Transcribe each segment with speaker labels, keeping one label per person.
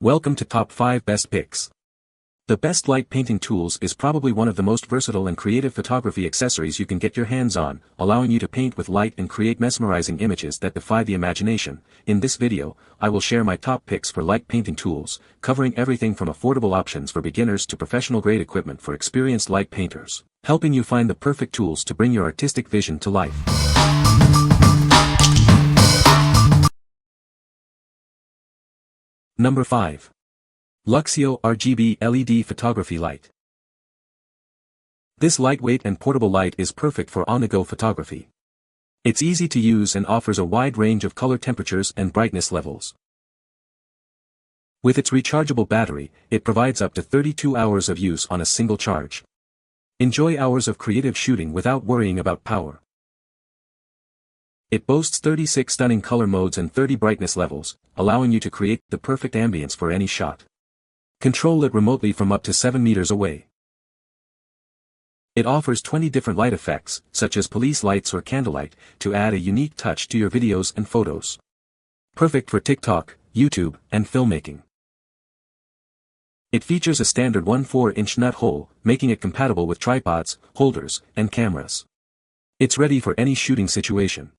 Speaker 1: Welcome to Top 5 Best Picks. The best light painting tools is probably one of the most versatile and creative photography accessories you can get your hands on, allowing you to paint with light and create mesmerizing images that defy the imagination. In this video, I will share my top picks for light painting tools, covering everything from affordable options for beginners to professional-grade equipment for experienced light painters, helping you find the perfect tools to bring your artistic vision to life. Number 5. LUXCEO RGB LED Photography Light. This lightweight and portable light is perfect for on-the-go photography. It's easy to use and offers a wide range of color temperatures and brightness levels. With its rechargeable battery, it provides up to 32 hours of use on a single charge. Enjoy hours of creative shooting without worrying about power. It boasts 36 stunning color modes and 30 brightness levels, allowing you to create the perfect ambience for any shot. Control it remotely from up to 7 meters away. It offers 20 different light effects, such as police lights or candlelight, to add a unique touch to your videos and photos. Perfect for TikTok, YouTube, and filmmaking. It features a standard 1/4-inch nut hole, making it compatible with tripods, holders, and cameras. It's ready for any shooting situation.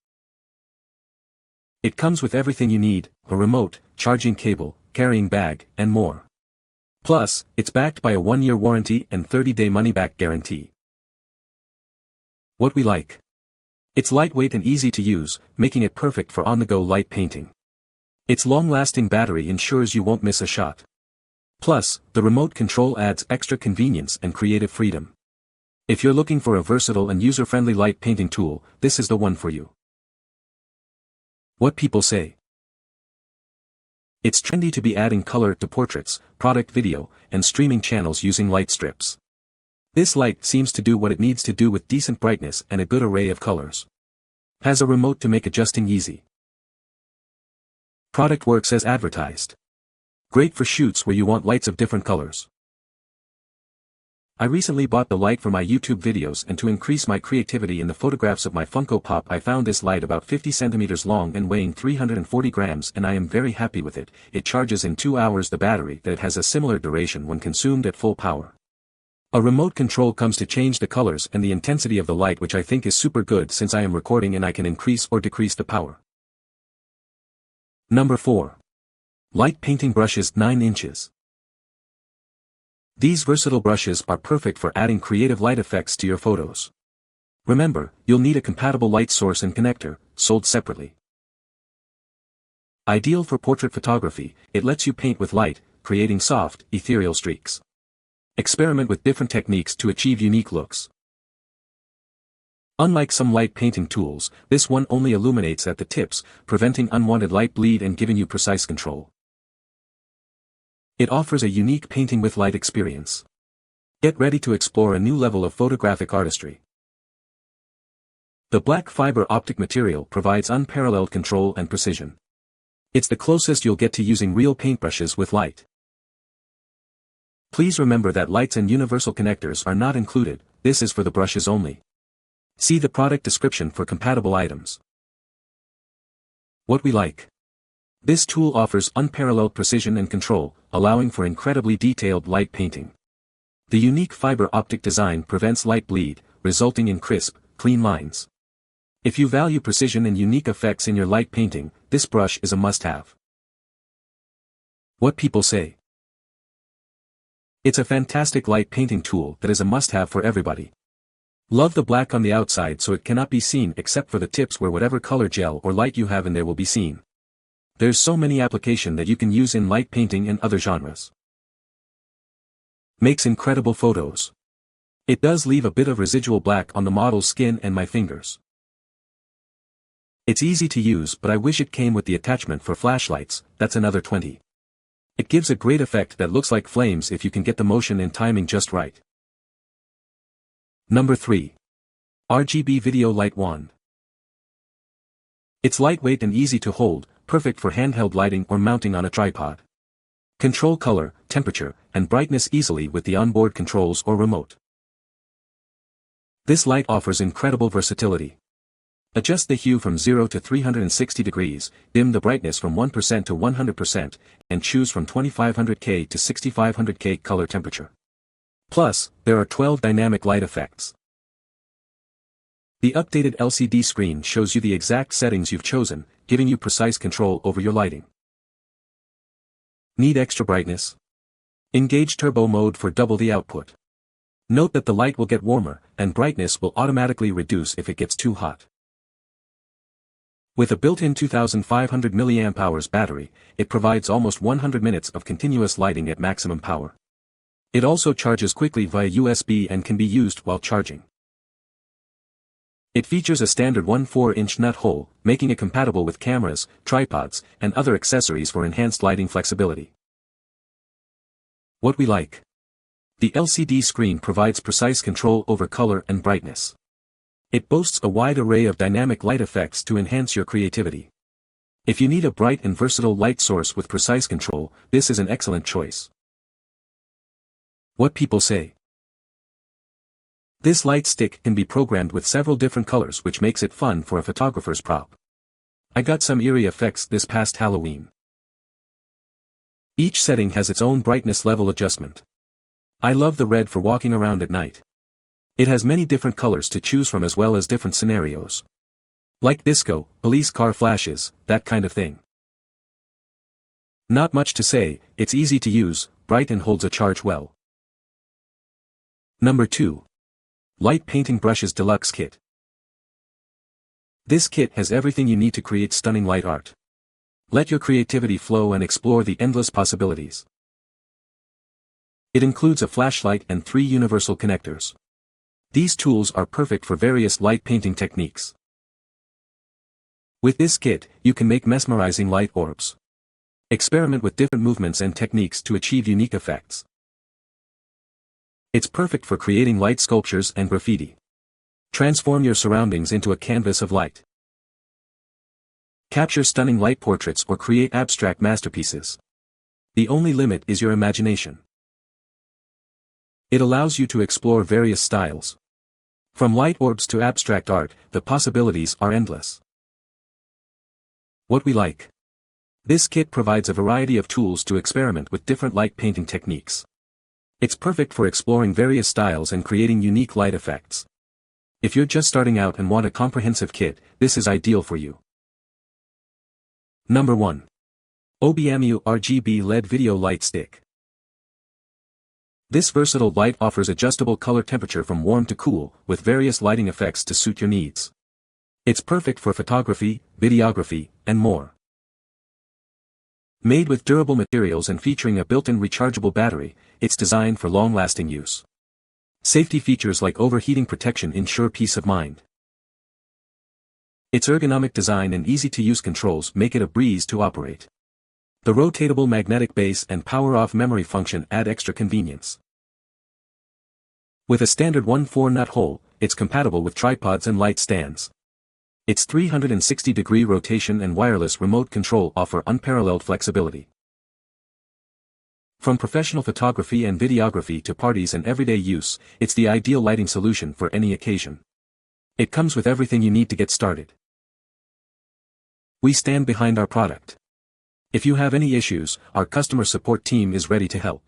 Speaker 1: It comes with everything you need: a remote, charging cable, carrying bag, and more. Plus, it's backed by a 1-year warranty and 30-day money-back guarantee. What we like. It's lightweight and easy to use, making it perfect for on-the-go light painting. Its long-lasting battery ensures you won't miss a shot. Plus, the remote control adds extra convenience and creative freedom. If you're looking for a versatile and user-friendly light painting tool, this is the one for you. What people say. It's trendy to be adding color to portraits, product video, and streaming channels using light strips. This light seems to do what it needs to do with decent brightness and a good array of colors. Has a remote to make adjusting easy. Product works as advertised. Great for shoots where you want lights of different colors. I recently bought the light for my YouTube videos, and to increase my creativity in the photographs of my Funko Pop, I found this light about 50 centimeters long and weighing 340 grams, and I am very happy with it. It charges in 2 hours the battery that it has a similar duration when consumed at full power. A remote control comes to change the colors and the intensity of the light, which I think is super good since I am recording and I can increase or decrease the power. Number 4. Light painting brushes 9 inches. These versatile brushes are perfect for adding creative light effects to your photos. Remember, you'll need a compatible light source and connector, sold separately. Ideal for portrait photography, it lets you paint with light, creating soft, ethereal streaks. Experiment with different techniques to achieve unique looks. Unlike some light painting tools, this one only illuminates at the tips, preventing unwanted light bleed and giving you precise control. It offers a unique painting with light experience. Get ready to explore a new level of photographic artistry. The black fiber optic material provides unparalleled control and precision. It's the closest you'll get to using real paintbrushes with light. Please remember that lights and universal connectors are not included, this is for the brushes only. See the product description for compatible items. What we like. This tool offers unparalleled precision and control, allowing for incredibly detailed light painting. The unique fiber optic design prevents light bleed, resulting in crisp, clean lines. If you value precision and unique effects in your light painting, this brush is a must-have. What people say. It's a fantastic light painting tool that is a must-have for everybody. Love the black on the outside so it cannot be seen except for the tips where whatever color gel or light you have in there will be seen. There's so many applications that you can use in light painting and other genres. Makes incredible photos. It does leave a bit of residual black on the model's skin and my fingers. It's easy to use, but I wish it came with the attachment for flashlights, that's another 20. It gives a great effect that looks like flames if you can get the motion and timing just right. Number 3. RGB Video Light Wand. It's lightweight and easy to hold, perfect for handheld lighting or mounting on a tripod. Control color, temperature, and brightness easily with the onboard controls or remote. This light offers incredible versatility. Adjust the hue from 0 to 360 degrees, dim the brightness from 1% to 100%, and choose from 2500K to 6500K color temperature. Plus, there are 12 dynamic light effects. The updated LCD screen shows you the exact settings you've chosen, giving you precise control over your lighting. Need extra brightness? Engage turbo mode for double the output. Note that the light will get warmer, and brightness will automatically reduce if it gets too hot. With a built-in 2500 mAh battery, it provides almost 100 minutes of continuous lighting at maximum power. It also charges quickly via USB and can be used while charging. It features a standard 1/4-inch nut hole, making it compatible with cameras, tripods, and other accessories for enhanced lighting flexibility. What we like. The LCD screen provides precise control over color and brightness. It boasts a wide array of dynamic light effects to enhance your creativity. If you need a bright and versatile light source with precise control, this is an excellent choice. What people say. This light stick can be programmed with several different colors, which makes it fun for a photographer's prop. I got some eerie effects this past Halloween. Each setting has its own brightness level adjustment. I love the red for walking around at night. It has many different colors to choose from as well as different scenarios. Like disco, police car flashes, that kind of thing. Not much to say, it's easy to use, bright and holds a charge well. Number 2. Light Painting Brushes Deluxe Kit. This kit has everything you need to create stunning light art. Let your creativity flow and explore the endless possibilities. It includes a flashlight and 3 universal connectors. These tools are perfect for various light painting techniques. With this kit, you can make mesmerizing light orbs. Experiment with different movements and techniques to achieve unique effects. It's perfect for creating light sculptures and graffiti. Transform your surroundings into a canvas of light. Capture stunning light portraits or create abstract masterpieces. The only limit is your imagination. It allows you to explore various styles. From light orbs to abstract art, the possibilities are endless. What we like. This kit provides a variety of tools to experiment with different light painting techniques. It's perfect for exploring various styles and creating unique light effects. If you're just starting out and want a comprehensive kit, this is ideal for you. Number 1. Obeamiu RGB LED Video Light Stick. This versatile light offers adjustable color temperature from warm to cool, with various lighting effects to suit your needs. It's perfect for photography, videography, and more. Made with durable materials and featuring a built-in rechargeable battery, it's designed for long-lasting use. Safety features like overheating protection ensure peace of mind. Its ergonomic design and easy-to-use controls make it a breeze to operate. The rotatable magnetic base and power-off memory function add extra convenience. With a standard 1/4 nut hole, it's compatible with tripods and light stands. Its 360-degree rotation and wireless remote control offer unparalleled flexibility. From professional photography and videography to parties and everyday use, it's the ideal lighting solution for any occasion. It comes with everything you need to get started. We stand behind our product. If you have any issues, our customer support team is ready to help.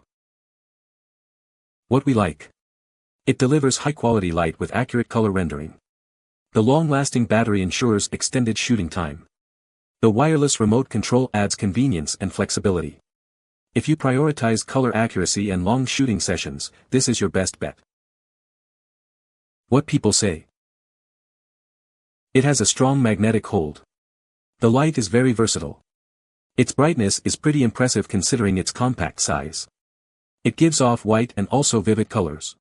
Speaker 1: What we like. It delivers high-quality light with accurate color rendering. The long-lasting battery ensures extended shooting time. The wireless remote control adds convenience and flexibility. If you prioritize color accuracy and long shooting sessions, this is your best bet. What people say. It has a strong magnetic hold. The light is very versatile. Its brightness is pretty impressive considering its compact size. It gives off white and also vivid colors.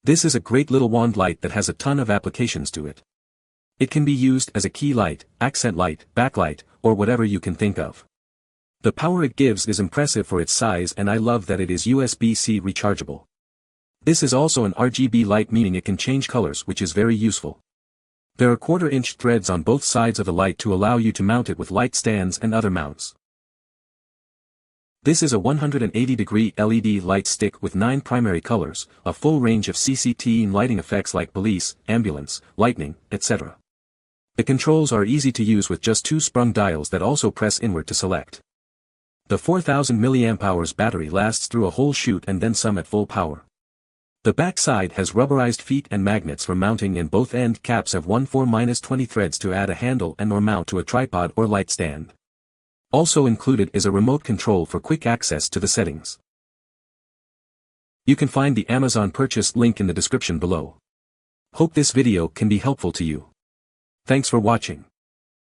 Speaker 1: This is a great little wand light that has a ton of applications to it. It can be used as a key light, accent light, backlight, or whatever you can think of. The power it gives is impressive for its size, and I love that it is USB-C rechargeable. This is also an RGB light, meaning it can change colors, which is very useful. There are 1/4-inch threads on both sides of the light to allow you to mount it with light stands and other mounts. This is a 180-degree LED light stick with 9 primary colors, a full range of CCTV lighting effects like police, ambulance, lightning, etc. The controls are easy to use with just 2 sprung dials that also press inward to select. The 4000 mAh battery lasts through a whole shoot and then some at full power. The back side has rubberized feet and magnets for mounting, and both end caps have 1/4-20 threads to add a handle and or mount to a tripod or light stand. Also included is a remote control for quick access to the settings. You can find the Amazon purchase link in the description below. Hope this video can be helpful to you. Thanks for watching.